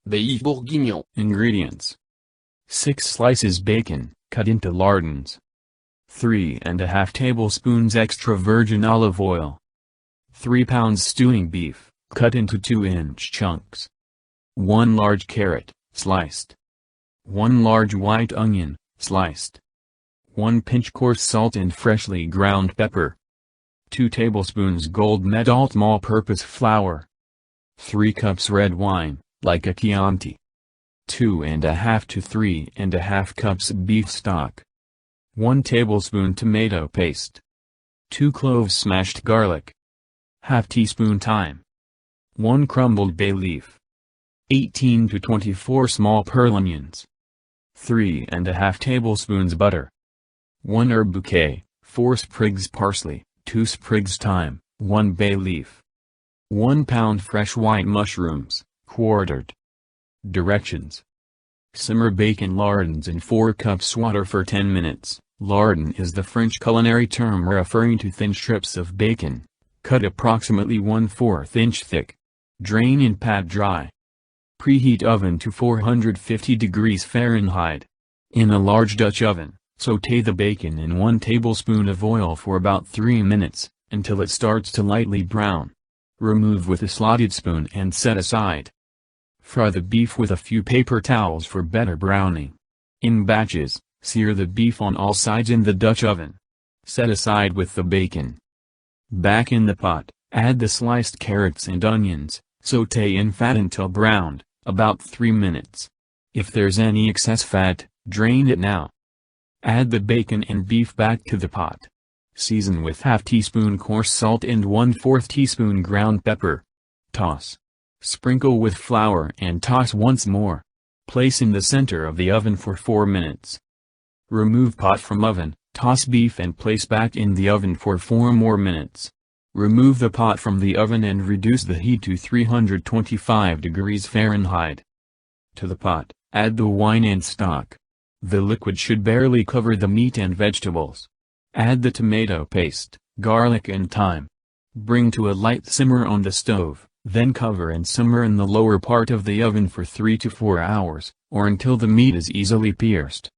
Beef Bourguignon. Ingredients: 6 slices bacon, cut into lardons. 3½ tablespoons extra virgin olive oil. 3 pounds stewing beef, cut into 2-inch chunks. 1 large carrot, sliced. 1 large white onion, sliced. 1 pinch coarse salt and freshly ground pepper. 2 tablespoons gold medal all-purpose flour. 3 cups red wine, like a Chianti. 2½ to 3½ cups beef stock. 1 tablespoon tomato paste. 2 cloves smashed garlic. ½ teaspoon thyme. 1 crumbled bay leaf. 18 to 24 small pearl onions. 3½ tablespoons butter. 1 herb bouquet, 4 sprigs parsley, 2 sprigs thyme, 1 bay leaf. 1 pound fresh white mushrooms, quartered. Directions: simmer bacon lardons in 4 cups water for 10 minutes. Lardon is the French culinary term referring to thin strips of bacon, cut approximately 1/4 inch thick. Drain and pat dry. Preheat oven to 450 degrees Fahrenheit. In a large Dutch oven, sauté the bacon in 1 tablespoon of oil for about 3 minutes, until it starts to lightly brown. Remove with a slotted spoon and set aside. Fry the beef with a few paper towels for better browning. In batches, sear the beef on all sides in the Dutch oven. Set aside with the bacon. Back in the pot, add the sliced carrots and onions, sauté in fat until browned, about 3 minutes. If there's any excess fat, drain it now. Add the bacon and beef back to the pot. Season with ½ teaspoon coarse salt and 1/4 teaspoon ground pepper. Toss. Sprinkle with flour and toss once more. Place in the center of the oven for 4 minutes. Remove pot from oven, toss beef and place back in the oven for 4 more minutes. Remove the pot from the oven and reduce the heat to 325 degrees Fahrenheit. To the pot, add the wine and stock. The liquid should barely cover the meat and vegetables. Add the tomato paste, garlic and thyme. Bring to a light simmer on the stove, then cover and simmer in the lower part of the oven for 3 to 4 hours, or until the meat is easily pierced.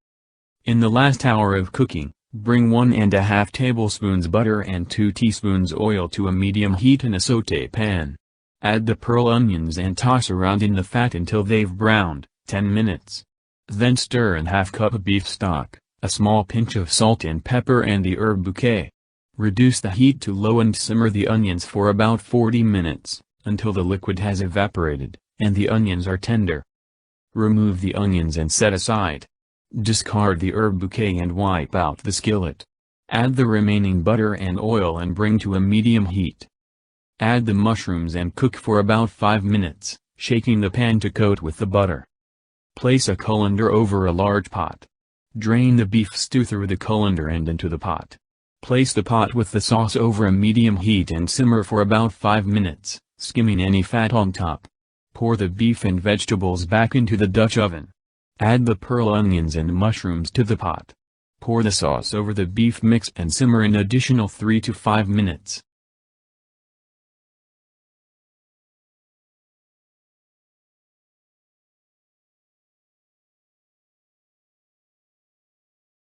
In the last hour of cooking, bring 1½ tablespoons butter and 2 teaspoons oil to a medium heat in a sauté pan. Add the pearl onions and toss around in the fat until they've browned, 10 minutes. Then stir in ½ cup of beef stock, a small pinch of salt and pepper and the herb bouquet. Reduce the heat to low and simmer the onions for about 40 minutes, until the liquid has evaporated, and the onions are tender. Remove the onions and set aside. Discard the herb bouquet and wipe out the skillet. Add the remaining butter and oil and bring to a medium heat. Add the mushrooms and cook for about 5 minutes, shaking the pan to coat with the butter. Place a colander over a large pot. Drain the beef stew through the colander and into the pot. Place the pot with the sauce over a medium heat and simmer for about 5 minutes, skimming any fat on top. Pour the beef and vegetables back into the Dutch oven. Add the pearl onions and mushrooms to the pot. Pour the sauce over the beef mix and simmer an additional 3 to 5 minutes.